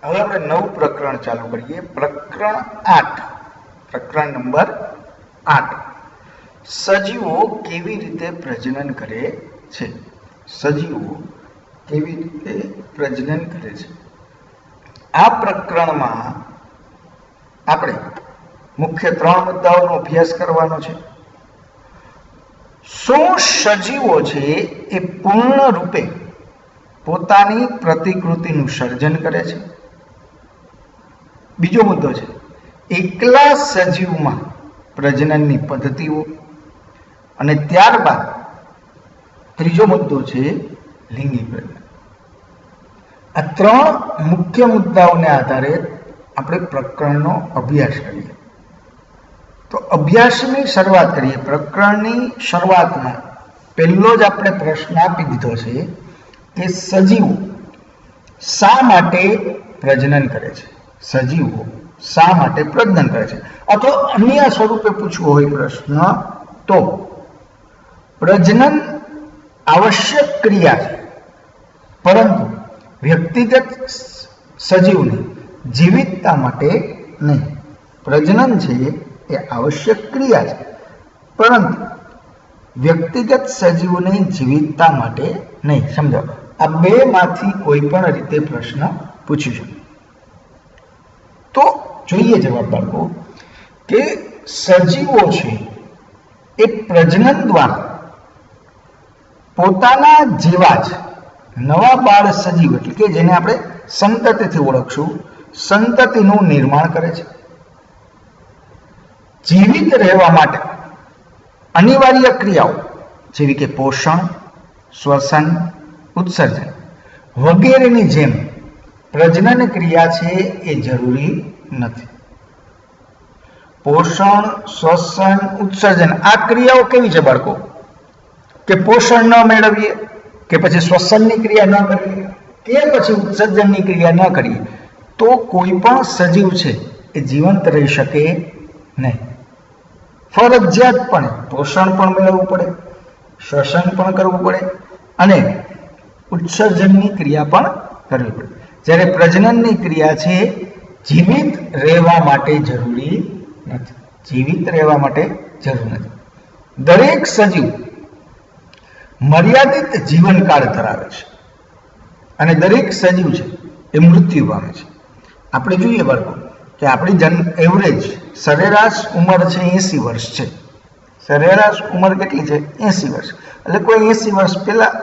હવે આપણે નવું પ્રકરણ ચાલુ કરીએ. પ્રકરણ 8, પ્રકરણ નંબર 8. સજીવો કેવી રીતે પ્રજનન કરે છે. સજીવો કેવી રીતે પ્રજનન કરે છે. આ પ્રકરણમાં આપણે મુખ્ય 3 મુદ્દાઓનો અભ્યાસ કરવાનો છે. શું સજીવો છે એ પૂર્ણ રૂપે પોતાની પ્રતિકૃતિનું સર્જન કરે છે. બીજો મુદ્દો છે એકલા સજીવમાં પ્રજનનની પદ્ધતિઓ, અને ત્યારબાદ ત્રીજો મુદ્દો છે લિંગી પ્રજનન. આ 3 મુખ્ય મુદ્દાઓને આધારે આપણે પ્રકરણનો અભ્યાસ કરીએ. તો અભ્યાસની શરૂઆત કરીએ. પ્રકરણની શરૂઆતમાં પહેલો જ આપણે પ્રશ્ન આપી દીધો છે કે સજીવો શા માટે પ્રજનન કરે છે. સજીવો શા માટે પ્રજનન કરે છે, અથવા અન્ય સ્વરૂપે પૂછવો હોય પ્રશ્ન તો પ્રજનન આવશ્યક ક્રિયા છે, પરંતુ વ્યક્તિગત સજીવની જીવિતતા માટે નહીં. પ્રજનન છે એ આવશ્યક ક્રિયા છે, પરંતુ વ્યક્તિગત સજીવની જીવિતતા માટે નહીં. સમજો, આ બે માંથી કોઈ પણ રીતે પ્રશ્ન પૂછી શકે. તો જોઈએ જવાબ બાળકો કે સજીવો છે એ પ્રજનન દ્વારા પોતાના જેવા જ નવા બાળ સજીવ, એટલે કે જેને આપણે સંતતિથી ઓળખશું, સંતતિનું નિર્માણ કરે છે. જીવિત રહેવા માટે અનિવાર્ય ક્રિયાઓ જેવી કે પોષણ, શ્વસન, ઉત્સર્જન વગેરેની જેમ પ્રજનન ક્રિયા છે એ જરૂરી નથી. પોષણ, શ્વસન, ઉત્સર્જન આ ક્રિયાઓ કેવી છે બાળકો? કે પોષણ ન મેળવીએ, કે પછી શ્વસનની ક્રિયા ન કરીએ, કે પછી ઉત્સર્જનની ક્રિયા ન કરીએ તો કોઈ પણ સજીવ છે એ જીવંત રહી શકે નહીં. ફરજિયાતપણે પોષણ પણ મેળવવું પડે, શ્વસન પણ કરવું પડે અને ઉત્સર્જનની ક્રિયા પણ કરવી પડે. જ્યારે પ્રજનનની ક્રિયા છે જીવિત રહેવા માટે જરૂરી નથી. જીવિત રહેવા માટે જરૂર નથી. દરેક સજીવ મર્યાદિત જીવનકાળ ધરાવે છે અને દરેક સજીવ છે એ મૃત્યુ પામે છે. આપણે જોઈએ બાળકો કે આપણી એવરેજ સરેરાશ ઉંમર છે 80 વર્ષ છે. સરેરાશ ઉંમર કેટલી છે? 80 વર્ષ. એટલે કોઈ 80 વર્ષ પહેલા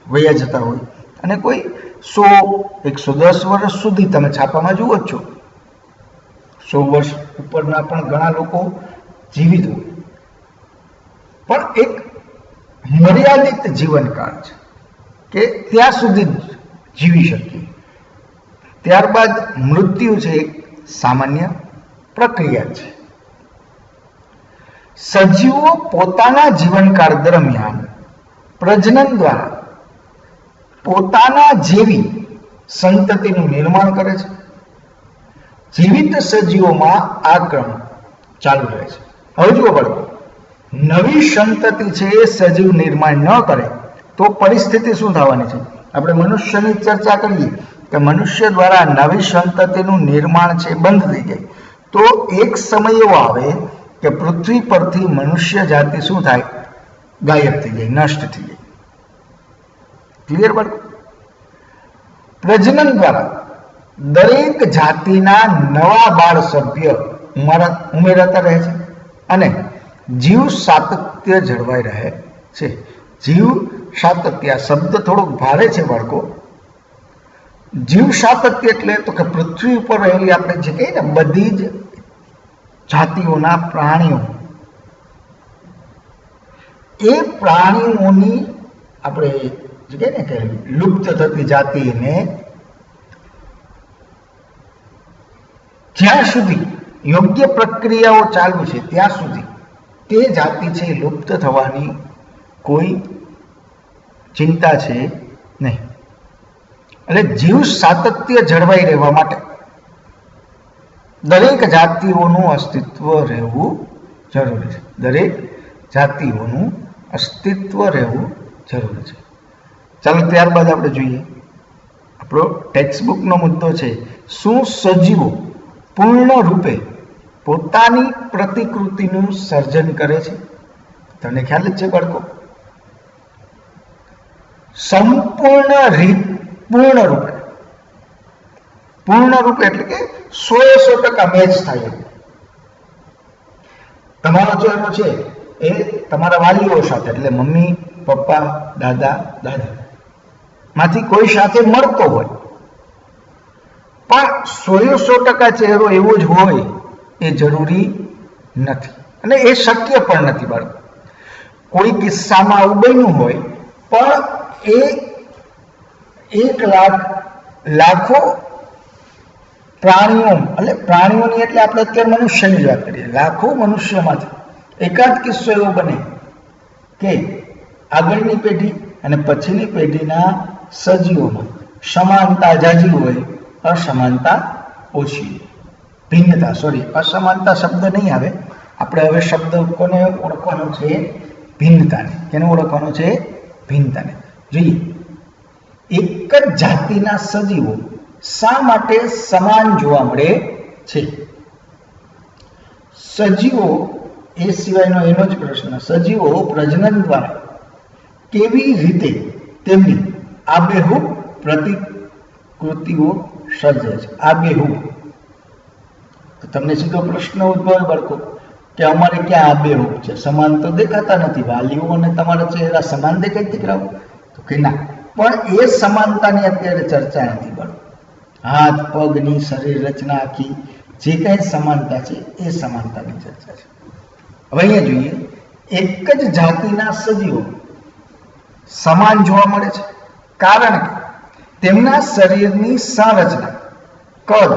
વયા જતા હોય અને કોઈ 100-110 વર્ષ સુધી તમે છાપામાં જુઓ જ છો. 100 વર્ષ ઉપરના પણ ઘણા લોકો જીવિત હોય, પણ એક મર્યાદિત જીવનકાળ છે કે ત્યાં સુધી જીવી શકીએ. ત્યારબાદ મૃત્યુ છે એક સામાન્ય પ્રક્રિયા છે. સજીવો પોતાના જીવનકાળ દરમિયાન પ્રજનન દ્વારા પોતાના જેવી સંતતિનું નિર્માણ કરે છે. જીવિત સજીવોમાં આ ક્રમ ચાલુ રહે છે. હવે જુઓ બાળકો, નવી સંતતિ છે એ સજીવ નિર્માણ ન કરે તો પરિસ્થિતિ શું થવાની છે? આપણે મનુષ્યની ચર્ચા કરીએ કે મનુષ્ય દ્વારા નવી સંતતિનું નિર્માણ છે બંધ થઈ જાય તો એક સમય એવો આવે કે પૃથ્વી પરથી મનુષ્ય જાતિ શું થાય? ગાયબ થઈ જાય, નષ્ટ થઈ જાય. ક્લિયર બાળકો? પ્રજનન દ્વારા દરેક જાતિના નવા બાળ સભ્ય ઉમેરાતા રહે છે અને જીવ સાતત્ય જળવાઈ રહે છે. જીવ સાતત્ય શબ્દ થોડોક ભારે છે બાળકો. જીવ સાતત્ય એટલે તો કે પૃથ્વી ઉપર રહેલી આપણે જે કહીએ ને બધી જ જાતિઓના પ્રાણીઓ, એ પ્રાણીઓની આપણે જે કહીએ ને કે લુપ્ત થતી જાતિને જ્યાં સુધી યોગ્ય પ્રક્રિયાઓ ચાલુ છે ત્યાં સુધી તે જાતિ છે લુપ્ત થવાની કોઈ ચિંતા છે નહીં. એટલે જીવ સાતત્ય જળવાઈ રહેવા માટે દરેક જાતિઓનું અસ્તિત્વ રહેવું જરૂરી છે. દરેક જાતિઓનું અસ્તિત્વ રહેવું જરૂરી છે. ચાલો ત્યારબાદ આપણે જોઈએ ટેક્સ્ટબુકનો મુદ્દો છે, શું સજીવો પૂર્ણ રૂપે પોતાની પ્રતિકૃતિનું સર્જન કરે છે? તમને ખ્યાલ જ છે બાળકો, સંપૂર્ણ રીત, પૂર્ણ રૂપે. પૂર્ણ રૂપે એટલે કે 100% મેચ થાય. તમારો ચહેરો છે એ તમારા વાલીઓ સાથે એટલે મમ્મી, પપ્પા, દાદા, દાદી માંથી કોઈ સાથે મળતો હોય, પણ 100% ચહેરો એવો જ હોય એ જરૂરી નથી અને એ શક્ય પણ નથી બાળકો. કોઈ કિસ્સામાં આવું બન્યું હોય પણ એ 1 લાખ લાખો પ્રાણીઓ એટલે પ્રાણીઓની એટલે આપણે અત્યારે મનુષ્યની વાત કરીએ, લાખો મનુષ્યમાંથી એકાદ કિસ્સો એવો બને કે આગળની પેઢી અને પછીની પેઢીના સજીવોમાં સમાનતા જાજી હોય, અસમાનતા ઓછી. ભિન્નતા, અસમાનતા શબ્દ નહીં આવે. આપણે હવે શબ્દ કોને ઓળખવાનો છે? ભિન્નતાને. કેને ઓળખવાનો છે? ભિન્નતાને. જોઈએ, એક જ જાતિના સજીવો શા માટે સમાન જોવા મળે છે? સજીવો એ સિવાયનો એનો જ પ્રશ્ન. સજીવો પ્રજનન દ્વારા કેવી રીતે તેમની આબેહૂબ પ્રતિકૃતિઓ સર્જે છે? આબેહૂબ. તમને સીધો પ્રશ્ન ઉદ્ભવે બાળકો કે અમારે ક્યાં આબેહૂબ છે? સમાન તો દેખાતા નથી. વાલીઓ અને તમારા ચહેરા સમાન દેખાય દીકરાઓ? તો કે ના, પણ એ સમાનતાની અત્યારે ચર્ચા નથી બાળકો. હાથ પગની શરીર રચના આખી જે કંઈ સમાનતા છે એ સમાનતાની ચર્ચા છે. હવે અહીંયા જોઈએ, એક જ જાતિના સજીવો સમાન જોવા મળે છે કારણ કે તેમના શરીરની સંરચના, કદ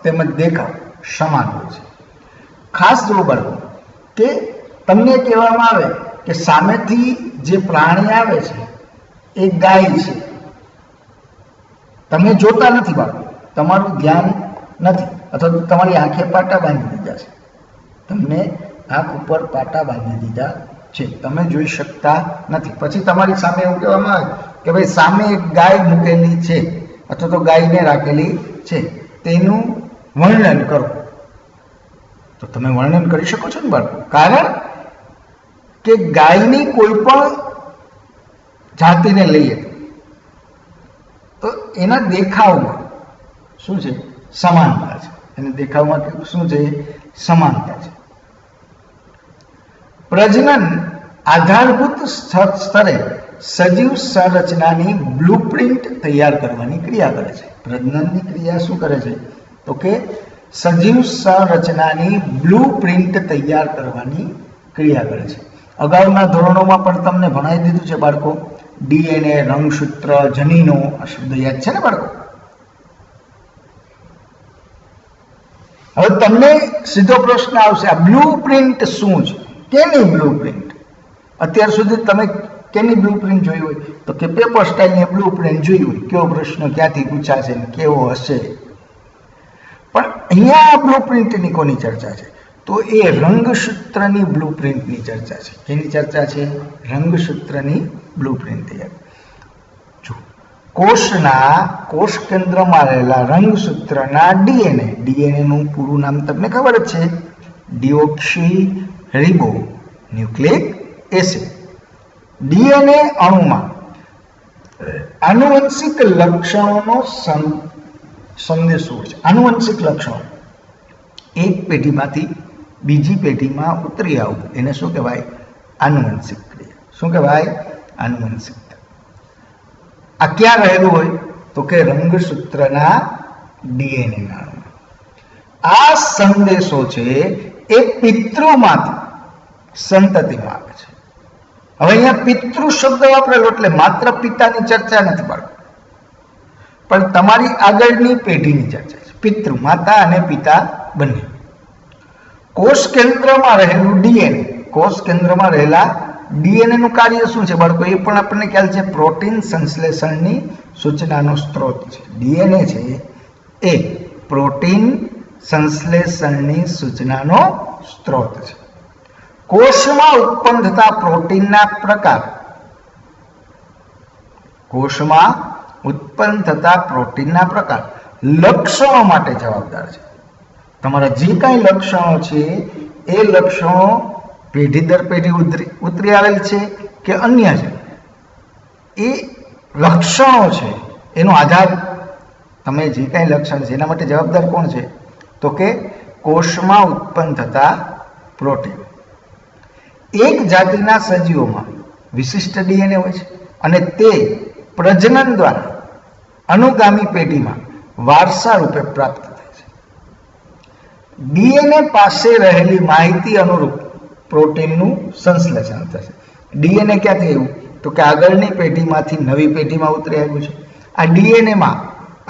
તેમજ દેખાવ સમાન હોય છે. ખાસ જોવું બાળકો કે તમને કહેવામાં આવે કે સામેથી જે પ્રાણી આવે છે એ ગાય છે, તમે જોતા નથી બાળકો, તમારું ધ્યાન નથી, અથવા તમારી આંખે પાટા બાંધી દીધા છે, તમને આંખ ઉપર પાટા બાંધી દીધા છે, તમે જોઈ શકતા નથી. પછી તમારી સામે એવું કહેવામાં આવે કે ભાઈ સામે એક ગાય મૂકેલી છે અથવા તો ગાયને રાખેલી છે, તેનું વર્ણન કરો. તો તમે વર્ણન કરી શકો છો ને બાળકો, કારણ કે ગાયની કોઈ પણ જાતિને લઈએ તો એના દેખાવમાં શું છે? સમાનતા છે. એના દેખાવમાં શું છે? સમાનતા છે. પ્રજનન આધારભૂત સ્તરે સજીવ સંરચનાની બ્લુપ્રિન્ટ તૈયાર કરવાની ક્રિયા કરે છે. પ્રજનનની ક્રિયા શું કરે છે? તો કે સજીવ સંરચનાની બ્લુપ્રિન્ટ તૈયાર કરવાની ક્રિયા કરે છે. અગાઉના ધોરણોમાં પણ તમને ભણાવી દીધું છે બાળકો, ડીએનએ, રંગસૂત્ર, જનીનો, આ શબ્દ યાદ છે ને બાળકો? હવે તમને સીધો પ્રશ્ન આવશે, આ બ્લુપ્રિન્ટ શું છે? કેની બ્લુપ્રિન્ટ? અત્યાર સુધી તમે કેની બ્લુપ્રિન્ટ જોઈ હોય? તો કે પેપર સ્ટાઇલની બ્લુપ્રિન્ટ જોઈ હોય. કેવો પ્રશ્ન ક્યાંથી પૂછાશે ને કેવો હશે? પણ અહીંયા બ્લુપ્રિન્ટની કોની ચર્ચા છે? તો એ રંગસૂત્રની બ્લુપ્રિન્ટની ચર્ચા છે. કેની ચર્ચા છે? રંગસૂત્રની બ્લુપ્રિન્ટ તૈયાર. જો કોષ કેન્દ્રમાં રહેલા રંગસૂત્રના ડીએનએ, ડીએનએ નું પૂરું નામ તમને ખબર જ છે, ડીઓક્સી રિબો ન્યુક્લિક એસિડ. ડીએનએ અણુમાં આનુવંશિક લક્ષણોનો સંદેશો છે. આનુવંશિક લક્ષણો એક પેઢીમાંથી બીજી પેઢીમાં ઉતરી આવવું એને શું કહેવાય? આનુવંશિક ક્રિયા. શું કહેવાય? આનુવંશિકતા. આ ક્યાં રહેલું હોય? તો કે રંગસૂત્રના ડીએનએ ના અણુમાં. આ સંદેશો છે એ પિતૃમાંથી સંતતિમાં આવે છે. હવે અહીંયા પિતૃ શબ્દ વાપરેલો એટલે માત્ર પિતાની ચર્ચા નથી બાળકો, પણ તમારી આગળની પેઢીની ચર્ચા છે. પિતૃ, માતા અને પિતા બંને. કોષ કેન્દ્રમાં રહેલું ડીએનએ, કોષ કેન્દ્રમાં રહેલા ડીએનએ નું કાર્ય શું છે બાળકો? એ પણ આપણને ખ્યાલ છે, પ્રોટીન સંશ્લેષણની સૂચનાનો સ્ત્રોત છે. ડીએનએ છે એ પ્રોટીન સંશ્લેષણની સૂચનાનો સ્ત્રોત છે. કોષમાં ઉત્પન્ન થતા પ્રોટીનના પ્રકાર, કોષમાં ઉત્પન્ન થતા પ્રોટીનના પ્રકાર લક્ષણો માટે જવાબદાર છે. તમારા જે કાંઈ લક્ષણો છે એ લક્ષણો પેઢી દર પેઢી ઉતરી આવેલ છે કે અન્ય છે, એ લક્ષણો છે એનો આધાર તમે જે કાંઈ લક્ષણ છે એના માટે જવાબદાર કોણ છે? તો કે કોષમાં ઉત્પન્ન થતા પ્રોટીન. એક જાતિના સજીવોમાં વિશિષ્ટ ડીએનએ હોય છે અને તે પ્રજનન દ્વારા અનુગામી પેઢીમાં વારસા રૂપે પ્રાપ્ત થાય છે. ડીએનએ પાસે રહેલી માહિતી અનુરૂપ પ્રોટીનનું સંશ્લેષણ થશે. ડીએનએ ક્યાંથી આવ્યું? તો કે આગળની પેઢીમાંથી નવી પેઢીમાં ઉતરી આવ્યું છે. આ ડીએનએમાં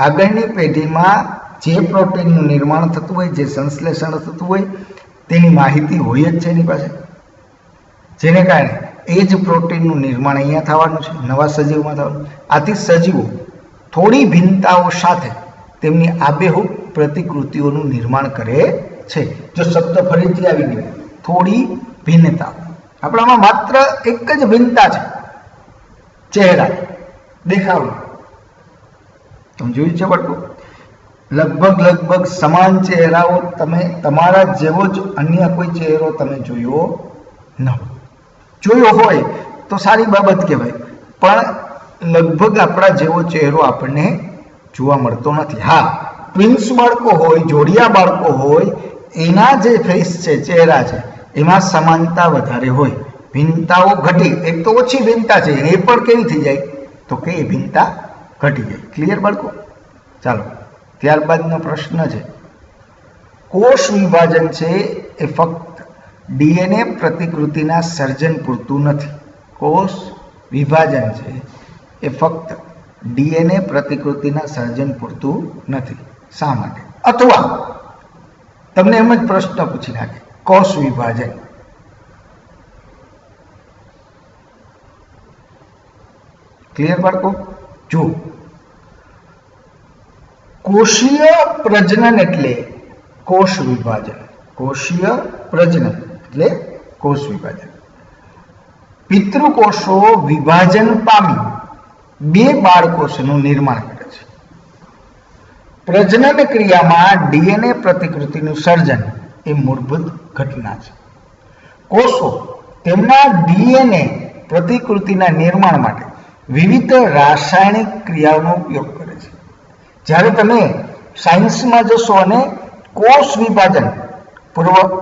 આગળની પેઢીમાં જે પ્રોટીનનું નિર્માણ થતું હોય, જે સંશ્લેષણ થતું હોય, તેની માહિતી હોય જ છે એની પાસે, જેને કારણે એ જ પ્રોટીનનું નિર્માણ અહીંયા થવાનું છે, નવા સજીવમાં થવાનું. આથી સજીવો થોડી ભિન્નતાઓ સાથે તેમની આબેહૂબ પ્રતિકૃતિઓનું નિર્માણ કરે છે. જો શબ્દ ફરીથી આવી ગયો, થોડી ભિન્નતા. આપણામાં માત્ર એક જ ભિન્નતા છે, ચહેરા, દેખાવ. તમે જોયું છે બાળકો? લગભગ સમાન ચહેરાઓ તમે તમારા જેવો જ અન્ય કોઈ ચહેરો તમે જોયો ન હોય. જોયો હોય તો સારી બાબત કહેવાય, પણ લગભગ આપણા જેવો ચહેરો આપણને જોવા મળતો નથી. હા, ટ્વિન્સ બાળકો હોય, જોડિયા બાળકો હોય, એના જે ફેસ છે, ચહેરા છે, એમાં સમાનતા વધારે હોય, ભિન્નતાઓ ઘટી. એક તો ઓછી ભિન્નતા છે, એ પણ કેવી થઈ જાય? તો કે એ ભિન્નતા ઘટી જાય. ક્લિયર બાળકો? ચાલો, ત્યારબાદનો પ્રશ્ન છે, કોષ વિભાજન છે એ ફક્ત ડીએનએ પ્રતિકૃતિના સર્જન પૂરતું નથી. કોષ વિભાજન છે એ ફક્ત ડીએનએ પ્રતિકૃતિના સર્જન પૂરતું નથી. શા માટે? અથવા તમને એમ જ પ્રશ્ન પૂછી નાખે, કોષ વિભાજન ક્લિયર બાળકો? જો કોષીય પ્રજનન એટલે કોષ વિભાજન. કોષીય પ્રજનન એટલે કોષ વિભાજન. પિતૃકોષો વિભાજન પામી બે બાળકોષનું નિર્માણ કરે છે. પ્રજનન ક્રિયામાં ડીએનએ પ્રતિકૃતિનું સર્જન એ મૂળભૂત ઘટના છે. કોષો તેમના ડીએનએ પ્રતિકૃતિના નિર્માણ માટે વિવિધ રાસાયણિક ક્રિયાઓનો ઉપયોગ કરે છે. જ્યારે તમે સાયન્સમાં જશો અને કોષ વિભાજન,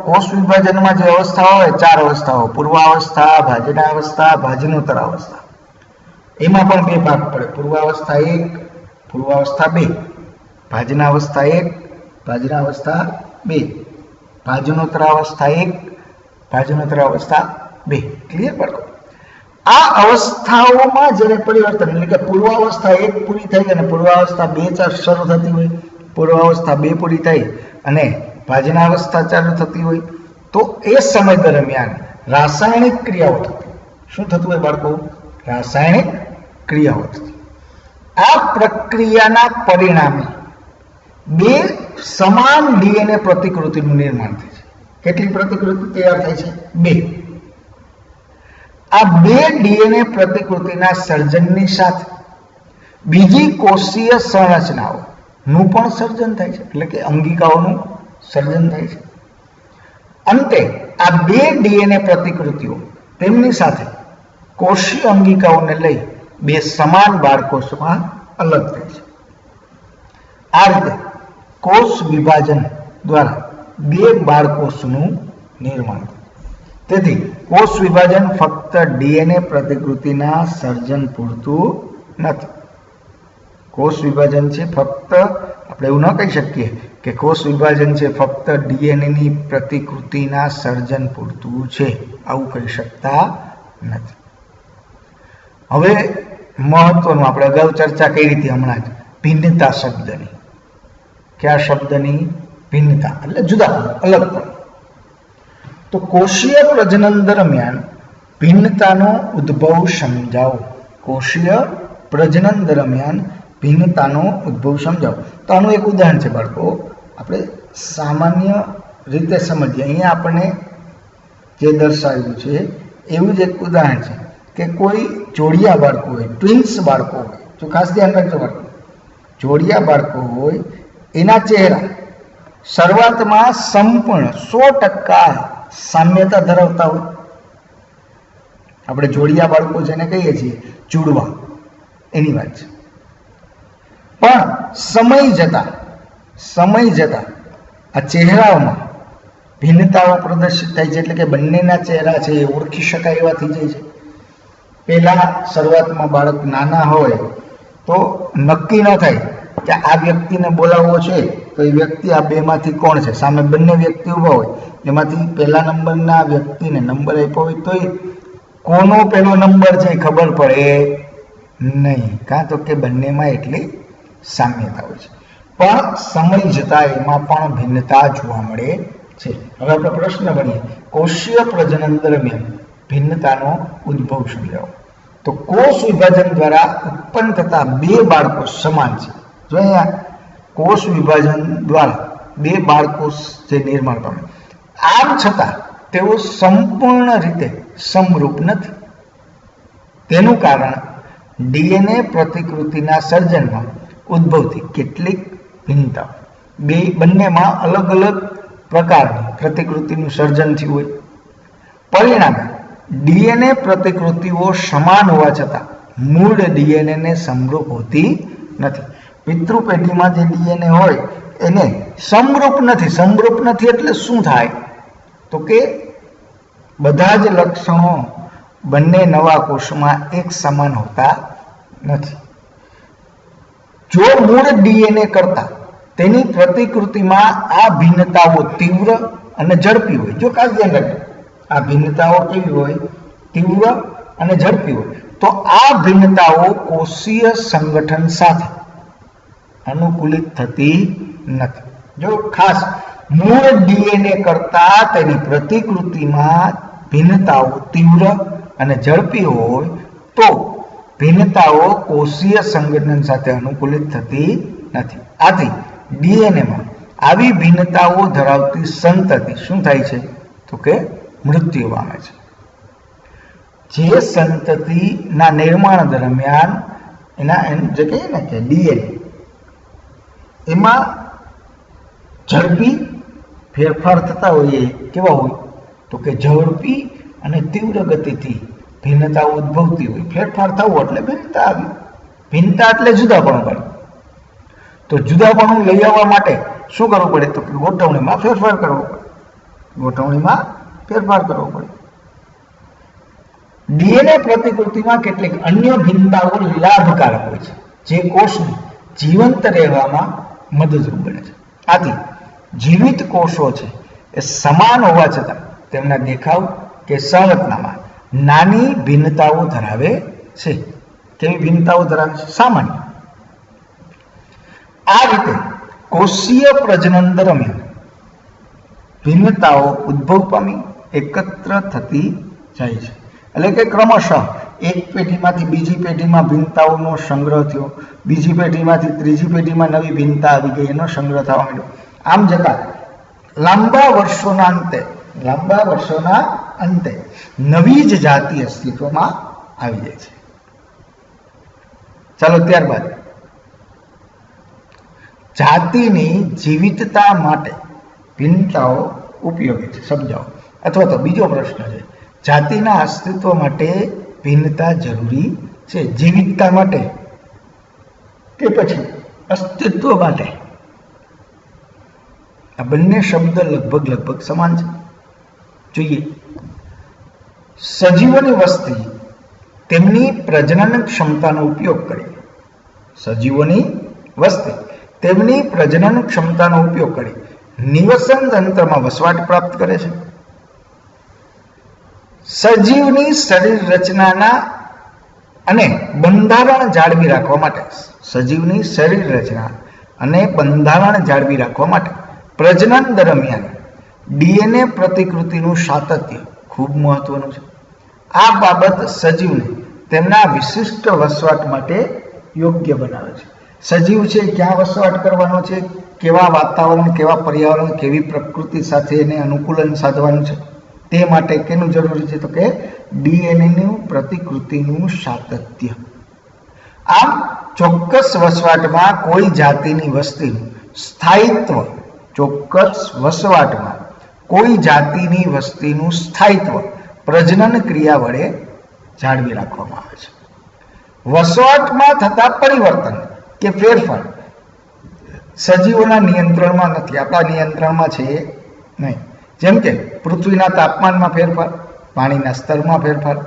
કોષ વિભાજનમાં જે અવસ્થાઓ હોય, 4 અવસ્થાઓ, પૂર્વાવસ્થા, ભાજનાવસ્થા, ભાજનોત્તર અવસ્થા, એમાં પણ 2 ભાગ પડે. પૂર્વાવસ્થા 1, પૂર્વાવસ્થા 2, ભાજનાવસ્થા 1, ભાજનાવસ્થા 2, ભાજનોત્તર અવસ્થા 1, ભાજનોત્તર અવસ્થા 2. ક્લિયર બાળકો? આ અવસ્થાઓમાં જ્યારે પરિવર્તન, એટલે કે પૂર્વાવસ્થા 1 પૂરી થઈ અને પૂર્વાવસ્થા 2 શરૂ થતી હોય, પૂર્વાવસ્થા 2 પૂરી થઈ અને ભાજનાવસ્થા ચાલુ થતી હોય, તો એ સમય દરમિયાન રાસાયણિક ક્રિયાઓ થતી. શું થતું હોય બાળકો? રાસાયણિક ક્રિયાઓ થતી. આ પ્રક્રિયાના પરિણામે 2 સમાન ડીએનએ પ્રતિકૃતિનું નિર્માણ થાય છે. કેટલી પ્રતિકૃતિ તૈયાર થાય છે? 2. આ 2 ડીએનએ પ્રતિકૃતિના સર્જનની સાથે બીજી કોષીય સંરચનાઓનું પણ સર્જન થાય છે, એટલે કે અંગિકાઓનું સર્જન થાય છે. અંતે આ 2 ડીએનએ પ્રતિકૃતિઓ તેમની સાથે કોષીય અંગિકાઓને લઈ 2 સમાન બાળકોષમાં અલગ થાય છે. આ રીતે કોષ વિભાજન દ્વારા 2 બાળકોષનું નિર્માણ થાય. તેથી કોષ વિભાજન ફક્ત ડીએનએ પ્રતિકૃતિના સર્જન પૂરતું નથી. કોષ વિભાજન છે ફક્ત, આપણે એવું ન કહી શકીએ કે કોષ વિભાજન છે ફક્ત ડીએનએની પ્રતિકૃતિના સર્જન પૂરતું છે, આવું કહી શકતા નથી. હવે મહત્વનું, આપણે અગાઉ ચર્ચા કરી હતી હમણાં જ, ભિન્નતા શબ્દની. કયા શબ્દની? ભિન્નતા એટલે જુદા, અલગ. તો કોષીય પ્રજનન દરમિયાન ભિન્નતાનો ઉદ્ભવ સમજાવો. કોષીય પ્રજનન દરમિયાન ભિન્નતાનો ઉદ્ભવ સમજાવો. તો આનું એક ઉદાહરણ છે બાળકો, આપણે સામાન્ય રીતે સમજીએ. અહીંયા આપણને જે દર્શાવ્યું છે એવું જ એક ઉદાહરણ છે કે કોઈ જોડિયા બાળકો હોય, ટ્વિન્સ બાળકો હોય, તો ખાસ ધ્યાન રાખજો બાળકો, જોડિયા બાળકો હોય એના ચહેરા શરૂઆતમાં સંપૂર્ણ 100% સામ્યતા ધરાવતા હોય. આપણે જોડિયા બાળકો જેને કહીએ છીએ જુડવા, એની વાત છે. પણ સમય જતા આ ચહેરાઓમાં ભિન્નતાઓ પ્રદર્શિત થાય છે. એટલે કે બંનેના ચહેરા છે એ ઓળખી શકાય એવા થઈ જાય છે. પહેલા શરૂઆતમાં બાળક નાના હોય તો નક્કી ન થાય કે આ વ્યક્તિને બોલાવવો છે તો એ વ્યક્તિ આ બેમાંથી કોણ છે. સામે બંને વ્યક્તિ ઊભા હોય, એમાંથી પહેલા નંબરના વ્યક્તિને નંબર આપ્યો હોય તો કોનો પહેલો નંબર છે ખબર પડે નહીં, કાં તો કે બંનેમાં એટલી સામ્યતા હોય છે. પણ સમય જતા એમાં પણ ભિન્નતા જોવા મળે છે. હવે આપણે પ્રશ્ન ભણીએ, કોષીય પ્રજનન દરમિયાન ભિન્નતાનો ઉદ્ભવ સમજાવો. તો કોષ વિભાજન દ્વારા ઉત્પન્ન થતા બે બાળકો સમાન છે. જો અહીંયા કોષ વિભાજન દ્વારા બે બાળકો જે નિર્માણ પામે, આમ છતાં તેઓ સંપૂર્ણ રીતે સમરૂપ નથી. તેનું કારણ ડીએનએ પ્રતિકૃતિના સર્જનમાં ઉદ્ભવતી કેટલીક ભિન્નતાઓ. બંનેમાં અલગ અલગ પ્રકારની પ્રતિકૃતિનું સર્જન થયું હોય. પરિણામે ડીએનએ પ્રતિકૃતિઓ સમાન હોવા છતાં મૂળ ડીએનએ સમરૂપ હોતી નથી. પિતૃ પેઢીમાં જે ડીએનએ હોય એને સમરૂપ નથી એટલે શું થાય? તો કે બધા જ લક્ષણો બંને નવા કોષમાં એક સમાન હોતા નથી. જો મૂળ ડીએનએ કરતા તેની પ્રતિકૃતિમાં આ ભિન્નતાઓ તીવ્ર અને ઝડપી હોય, જો ખાસ ધ્યાન રાખજો, આ ભિન્નતાઓ કેવી હોય? તીવ્ર અને ઝડપી હોય, તો આ ભિન્નતાઓ કોષીય સંગઠન સાથે અનુકૂલિત થતી નથી. જો ખાસ મૂળ ડીએનએ કરતા તેની પ્રતિકૃતિમાં ભિન્નતાઓ તીવ્ર અને ઝડપી હોય તો ભિન્નતાઓ કોષીય સંગઠન સાથે અનુકૂલિત થતી નથી. આથી ડીએનએમાં આવી ભિન્નતાઓ ધરાવતી સંતતિ શું થાય છે? તો કે મૃત્યુ પામે છે. જે સંતતિના નિર્માણ દરમિયાન જે કહીએ ને કે ડીએનએ, એમાં ઝડપી ફેરફાર થતા હોય, કેવા હોય? તો કે ઝડપી અને તીવ્ર ગતિથી ભિન્નતાઓ ઉદ્ભવતી હોય. ફેરફાર થવો એટલે ભિન્નતા આવી. ભિન્નતા એટલે જુદાપણું પડે. તો જુદાપણું લઈ આવવા માટે શું કરવું પડે? તો કે ગોઠવણીમાં ફેરફાર કરવો પડે. ડીએનએ પ્રતિકૃતિમાં કેટલીક અન્ય ભિન્નતાઓ લાભકારક હોય છે, જે કોષને જીવંત રહેવામાં મદદરૂપ બને છે. આથી જીવિત કોષો છે એ સમાન હોવા છતાં તેમના દેખાવ કે સંરચનામાં નાની ભિન્નતાઓ ધરાવે છે. કેવી ભિન્નતાઓ ધરાવે છે? સામાન્ય. આ રીતે કોષીય પ્રજનન દરમિયાન ભિન્નતાઓ ઉદ્ભવ પામી એકત્ર થતી જાય છે. એટલે કે ક્રમશઃ એક પેઢીમાંથી બીજી પેઢીમાં ભિન્નતાઓનો સંગ્રહ થયો, બીજી પેઢીમાંથી ત્રીજી પેઢીમાં નવી ભિન્નતા આવી ગઈ, એનો સંગ્રહ થવા માંડ્યો. આમ જતા લાંબા વર્ષોના અંતે નવી જ જાતિ અસ્તિત્વમાં આવી જાય છે. ચાલો ત્યારબાદ જાતિની જીવિતતા માટે ભિન્નતાઓ ઉપયોગી છે, સમજાવો. અથવા તો બીજો પ્રશ્ન છે, જાતિના અસ્તિત્વ માટે ભિન્નતા જરૂરી છે, જીવિતતા માટે કે પછી અસ્તિત્વ માટે? આ બંને શબ્દ લગભગ સમાન છે. જોઈએ, સજીવોની વસ્તી તેમની પ્રજનન ક્ષમતાનો ઉપયોગ કરી નિવસન તંત્રમાં વસવાટ પ્રાપ્ત કરે છે. સજીવની શરીર રચનાના અને બંધારણ જાળવી રાખવા માટે પ્રજનન દરમિયાન ડીએનએ પ્રતિકૃતિનું સાતત્ય ખૂબ મહત્વનું છે. આ બાબત સજીવને તેમના વિશિષ્ટ વસવાટ માટે યોગ્ય બનાવે છે. સજીવ છે ક્યાં વસવાટ કરવાનો છે, કેવા વાતાવરણ, કેવા પર્યાવરણ, કેવી પ્રકૃતિ સાથે એને અનુકૂલન સાધવાનું છે, તે માટે કેનું જરૂરી છે? તો કે ડીએનએનું પ્રતિકૃતિનું સાતત્ય. આમ ચોક્કસ વસવાટમાં કોઈ જાતિની વસ્તીનું સ્થાયિત્વ, ચોક્કસ વસવાટમાં કોઈ જાતિની વસ્તીનું સ્થાયિત્વ પ્રજનન ક્રિયા વડે જાળવી રાખવામાં આવે છે. વસવાટમાં થતા પરિવર્તન કે ફેરફાર સજીવોના નિયંત્રણમાં નથી, આપણા નિયંત્રણમાં છે નહીં. જેમ કે પૃથ્વીના તાપમાનમાં ફેરફાર, પાણીના સ્તરમાં ફેરફાર,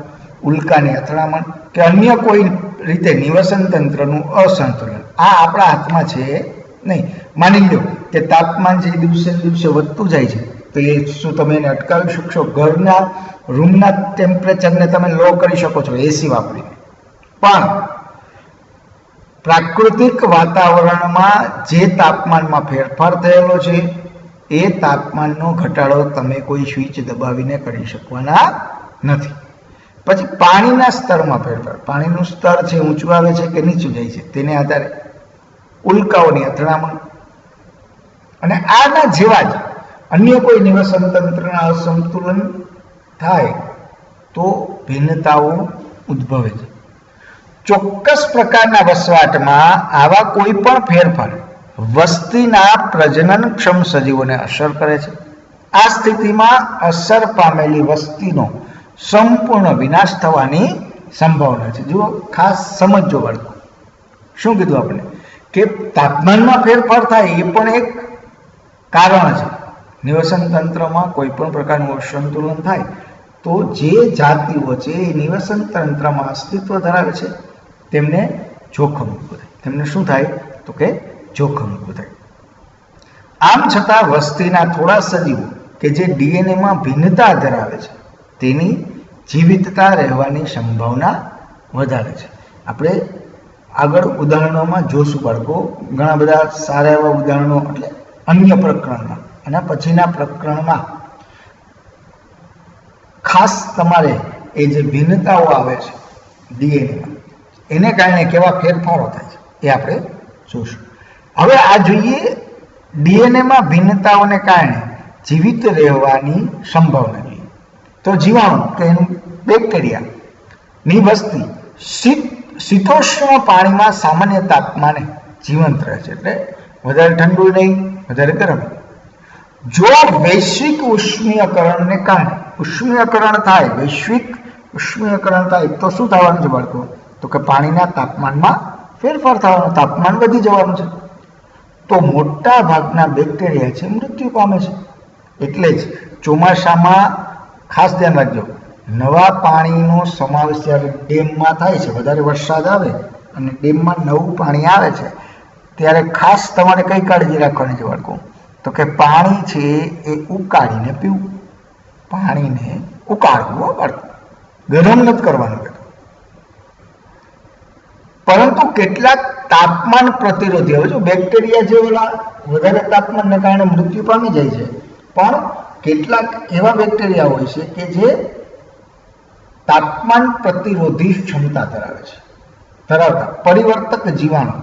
ઉલ્કાની અથડામણ કે અન્ય કોઈ રીતે નિવસન તંત્રનું અસંતુલન, આ આપણા હાથમાં છે નહીં. માની લો કે તાપમાન જે દિવસે દિવસે વધતું જાય છે, તો એ શું તમે એને અટકાવી શકશો? ઘરના રૂમના ટેમ્પરેચરને તમે લો કરી શકો છો એસી વાપરીને, પણ પ્રાકૃતિક વાતાવરણમાં જે તાપમાનમાં ફેરફાર થયેલો છે એ તાપમાનનો ઘટાડો તમે કોઈ સ્વિચ દબાવીને કરી શકવાના નથી. પછી પાણીના સ્તરમાં ફેરફાર, પાણીનું સ્તર છે ઊંચું આવે છે કે નીચું જાય છે તેને આધારે ઉલ્કાઓની અથડામણ અને આના જેવા જ અન્ય કોઈ નિવસન તંત્રના અસંતુલન થાય તો ભિન્નતાઓ ઉદ્ભવે છે. ચોક્કસ પ્રકારના વસવાટમાં આવા કોઈ પણ ફેરફાર વસ્તીના પ્રજનનક્ષમ સજીવોને અસર કરે છે. આ સ્થિતિમાં અસર પામેલી વસ્તીનો સંપૂર્ણ વિનાશ થવાની સંભાવના છે. જુઓ, ખાસ સમજો બાળકો, શું કીધું આપણે કે તાપમાનમાં ફેરફાર થાય એ પણ એક કારણ છે. નિવસન તંત્રમાં કોઈ પણ પ્રકારનું અસંતુલન થાય તો જે જાતિઓ છે એ નિવસન તંત્રમાં અસ્તિત્વ ધરાવે છે તેમને જોખમ ઊભું થાય. તેમને શું થાય? તો કે જોખમ ઊભું થાય. આમ છતાં વસ્તીના થોડા સજીવો કે જે ડીએનએમાં ભિન્નતા ધરાવે છે તેની જીવિતતા રહેવાની સંભાવના વધારે છે. આપણે આગળ ઉદાહરણોમાં જોશું બાળકો, ઘણા બધા સારા એવા ઉદાહરણો, એટલે અન્ય પ્રકરણમાં અને પછીના પ્રકરણમાં ખાસ તમારે એ જે ભિન્નતાઓ આવે છે ડીએનએમાં, એને કારણે કેવા ફેરફારો થાય છે એ આપણે જોશું. હવે આ જોઈએ ડીએનએમાં ભિન્નતાઓને કારણે જીવિત રહેવાની સંભાવના જોઈએ. તો જીવાણુ કે એનું બેક્ટેરિયાની વસ્તી શીતોષ્ણ પાણીમાં સામાન્ય તાપમાને જીવંત રહે છે, એટલે વધારે ઠંડુ નહીં, વધારે ગરમ. જો વૈશ્વિક ઉષ્મીયકરણને કારણે ઉષ્મીયકરણ થાય, વૈશ્વિક ઉષ્મીયકરણ થાય તો શું થવાનું છે બાળકો? તો કે પાણીના તાપમાનમાં ફેરફાર થવાનો, તાપમાન વધી જવાનું છે. તો મોટા ભાગના બેક્ટેરિયા છે મૃત્યુ પામે છે. એટલે જ ચોમાસામાં ખાસ ધ્યાન રાખજો, નવા પાણીનો સમાવેશ જ્યારે ડેમમાં થાય છે, વધારે વરસાદ આવે અને ડેમમાં નવું પાણી આવે છે ત્યારે ખાસ તમારે કઈ કાળજી રાખવાની છે બાળકો? તો કે પાણી છે એ ઉકાળીને પીવું. પાણીને ઉકાળવું બાળકો, ગરમ નથી કરવાનું. પરંતુ કેટલાક તાપમાન પ્રતિરોધી, હવે જો બેક્ટેરિયા જે ઓલા વધારે તાપમાનને કારણે મૃત્યુ પામી જાય છે, પણ કેટલાક એવા બેક્ટેરિયા હોય છે કે જે તાપમાન પ્રતિરોધી ક્ષમતા ધરાવતા પરિવર્તક જીવાણુ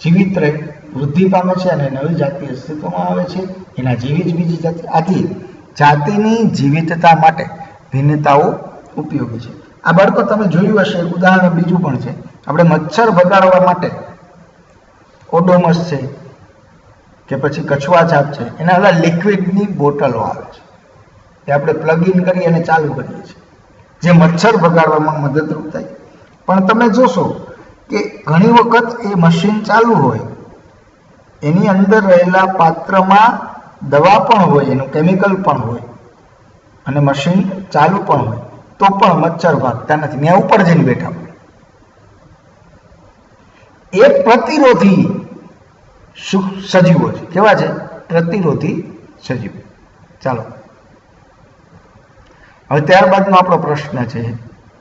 જીવિત રહે, વૃદ્ધિ પામે છે અને નવી જાતિ અસ્તિત્વમાં આવે છે. એના જેવી જ બીજી જાતિ. આથી જાતિની જીવિતતા માટે ભિન્નતાઓ ઉપયોગી છે. આ બાળકો તમે જોયું હશે, ઉદાહરણ બીજું પણ છે. આપણે મચ્છર ભગાડવા માટે ઓડોમસ છે કે પછી કછુઆ છાપ છે, એના ઓલા લિક્વિડની બોટલો આવે છે, એ આપણે પ્લગ ઇન કરી અને ચાલુ કરીએ છીએ, જે મચ્છર ભગાડવામાં મદદરૂપ થાય. પણ તમે જોશો કે ઘણી વખત એ મશીન ચાલુ હોય, એની અંદર રહેલા પાત્રમાં દવા પણ હોય, એનું કેમિકલ પણ હોય અને મશીન ચાલુ પણ હોય, તો પણ મચ્છર ભાગતા નથી, ત્યાં ઉપર જઈને બેઠા હોય. એ પ્રતિરોધી સજીવો છે. કેવા છે? પ્રતિરોધી સજીવો. ચાલો, હવે ત્યારબાદનો આપણો પ્રશ્ન છે,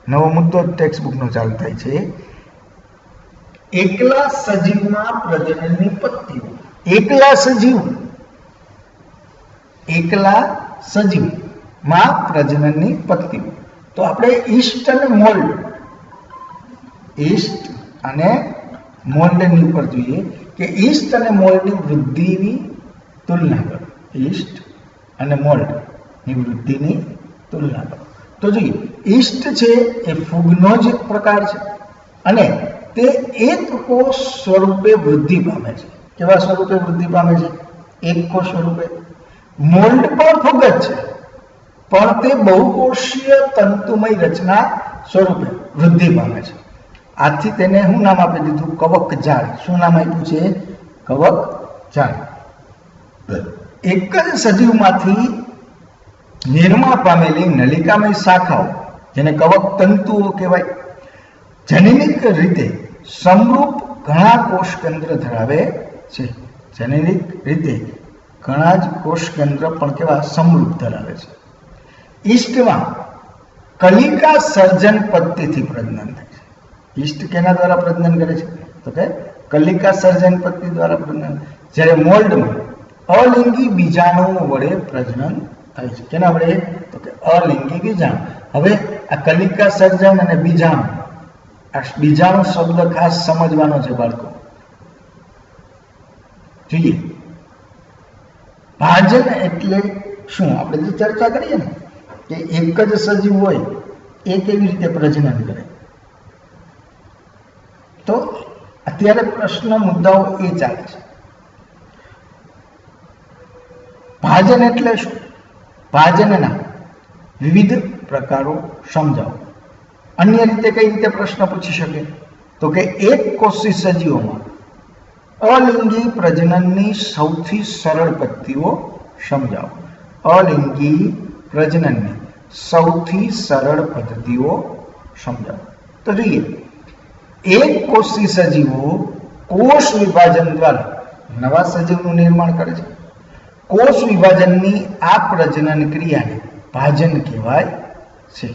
નવો મુદ્દો ટેક્સ્ટ બુકનો ચાલુ થાય છે. એકલા સજીવમાં પ્રજનનની પદ્ધતિઓ. એકલા સજીવમાં પ્રજનનની પદ્ધતિઓ. તો આપણે ઈસ્ટ અને મોલ્ડની ઉપર જોઈએ કે ઈસ્ટ અને મોલ્ડની વૃદ્ધિની તુલના કરો. ઈસ્ટ અને મોલ્ડની વૃદ્ધિની તુલના કરો. તો જોઈએ, ઈસ્ટ છે એ ફૂગનો જ એક પ્રકાર છે અને તે એક કોષ સ્વરૂપે વૃદ્ધિ પામે છે. કેવા સ્વરૂપે વૃદ્ધિ પામે છે? એક કોષ સ્વરૂપે. મોલ્ડ પણ ફૂગત છે, પણ તે બહુકોષીય તંતુમય રચના સ્વરૂપે વૃદ્ધિ પામે છે. આથી તેને શું નામ આપી દીધું? કવક જાળ. શું નામ આપ્યું છે? કવક જાળ. એક જ સજીવમાંથી નિર્માણ પામેલી નલિકામય શાખાઓ, જેને કવક તંતુઓ કહેવાય, જનનિક રીતે સમરૂપ ઘણા કોષ કેન્દ્ર ધરાવે છે. જનનિક રીતે ઘણા જ કોષ કેન્દ્ર પણ કેવા? સમરૂપ ધરાવે છે. ઈસ્ટમાં કલિકા સર્જન પદ્ધતિથી પ્રજનન થાય છે. ઈસ્ટ કેના દ્વારા પ્રજનન કરે છે? તો કે કલિકા સર્જન પદ્ધતિ દ્વારા પ્રજનન. જ્યારે મોલ્ડમાં અલિંગી બીજાણુઓ વડે પ્રજનન થાય છે. કેના વડે? તો કે અલિંગી બીજાણુ. હવે આ કલિકા સર્જન અને બીજાણુ, આ બીજાણુ શબ્દ ખાસ સમજવાનો છે બાળકો. જોઈએ, ભાજન એટલે શું? આપણે જે ચર્ચા કરીએ ને કે એક જ સજીવ હોય એ કેવી રીતે પ્રજનન કરે, તો અત્યારે પ્રશ્ન મુદ્દાઓ એ ચાલે છે. ભાજન એટલે શું? ભાજનના વિવિધ પ્રકારો સમજાવો. અન્ય રીતે કઈ રીતે પ્રશ્ન પૂછી શકે? તો કે એક કોષી સજીવોમાં અલિંગી પ્રજનનની સૌથી સરળ પદ્ધતિઓ સમજાવો. અલિંગી પ્રજનનની સૌથી સરળ પદ્ધતિઓ સમજાવો. તો જોઈએ, એક કોષી સજીવો કોષ વિભાજન દ્વારા નવા સજીવનું નિર્માણ કરે છે. કોષ વિભાજનની આ પ્રજનન ક્રિયાને ભાજન કહેવાય છે.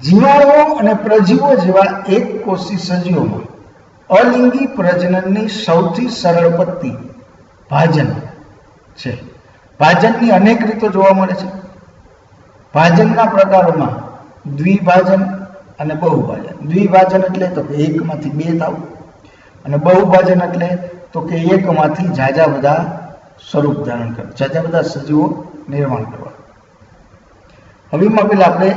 જીવાણુઓ અને પ્રજીવો જેવા એક કોષી સજીવોમાં અલિંગી પ્રજનનની સૌથી સરળ પદ્ધતિ ભાજન છે. ભાજનની અનેક રીતો જોવા મળે છે. ભાજનના પ્રકારોમાં દ્વિભાજન અને બહુભાજન. દ્વિભાજન એટલે તો કે એકમાંથી બે થવું, અને બહુભાજન એટલે તો કે એકમાંથી ઝાઝા બધા સ્વરૂપ ધારણ કરવા, ઝાઝા બધા સજીવો નિર્માણ કરવા. હવેમાં પેલા આપણે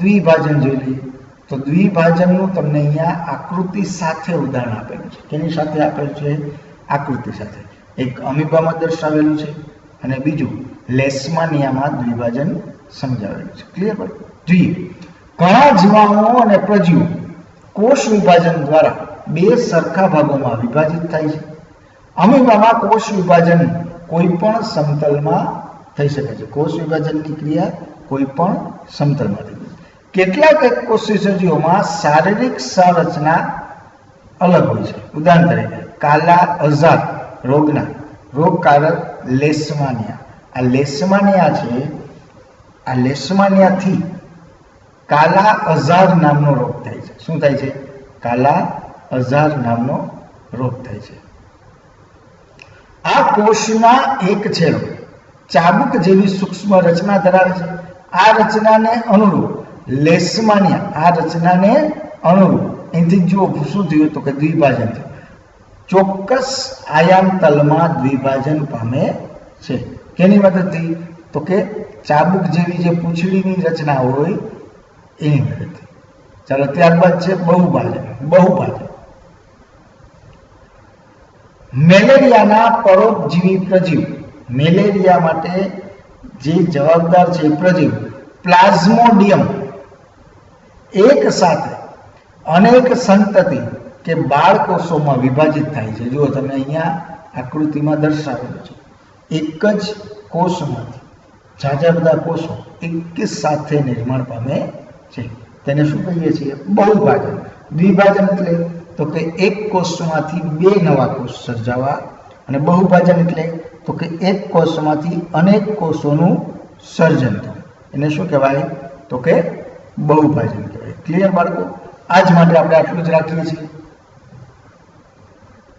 દ્વિભાજન જોઈ લઈએ. તો દ્વિભાજનનું તમને અહીંયા આકૃતિ સાથે ઉદાહરણ આપેલું છે. કેની સાથે આપેલું છે? આકૃતિ સાથે. એક અમીબામાં દર્શાવેલું છે અને બીજું લેશમાનિયામાં દ્વિભાજન સમજાવેલું છે. ક્લિયર? પર જોઈએ, ઘણા જીવાણુઓ અને પ્રજીવો કોષ વિભાજન દ્વારા બે સરખા ભાગોમાં વિભાજિત થાય છે. અમીબામાં કોષ વિભાજન કોઈ પણ સમતલમાં થઈ શકે છે. કોષ વિભાજનની ક્રિયા કોઈ પણ સમતલમાં થઈ શકે. કેટલાક કોષી સજીવોમાં શારીરિક સંરચના અલગ હોય છે. ઉદાહરણ તરીકે કાલા અઝાર રોગના રોગકારક લેશમાનિયા. આ લેશમાનિયા છે, આ લેશમાનિયાથી કાલા અઝાર નામનો રોગ થાય છે. શું થાય છે? કાલા અઝાર નામનો રોગ થાય છે. આ કોષના એક છેડો ચાબુક જેવી સૂક્ષ્મ રચના ધરાવે છે. આ રચનાને અનુરૂપ લેશમાનિયા, આ રચનાને અનુરૂપ એથી જો શું થયું તો કે દ્વિભાજન થયું. ચોક્કસ આયામ તલમાં દ્વિભાજન પામે છે. કેની મદદથી? તો કે ચાબુક જેવી જે પૂંછડીની રચના હોય એની મદદથી. ચાલો, ત્યારબાદ છે બહુભાજન. બહુભાજન મેલેરિયાના પરોપજીવી પ્રજીવ, મેલેરિયા માટે જે જવાબદાર છે પ્રજીવ પ્લાઝ્મોડિયમ એક સાથે અનેક સંતતિ કે બાળકોષોમાં વિભાજિત થાય છે. જુઓ તમે અહીંયા આકૃતિમાં દર્શાવેલું છે. એક જ કોષમાંથી ઝાઝા બધા કોષો એક સાથે નિર્માણ પામે છે. તેને શું કહીએ છીએ? બહુભાજન. દ્વિભાજન એટલે તો કે એક કોષમાંથી બે નવા કોષ સર્જાવા, અને બહુભાજન એટલે તો કે એક કોષમાંથી અનેક કોષોનું સર્જન થવું. એને શું કહેવાય? તો કે બહુભાજન કહેવાય. ક્લિયર બાળકો? આજ માટે આપણે આટલું જ રાખીએ છીએ.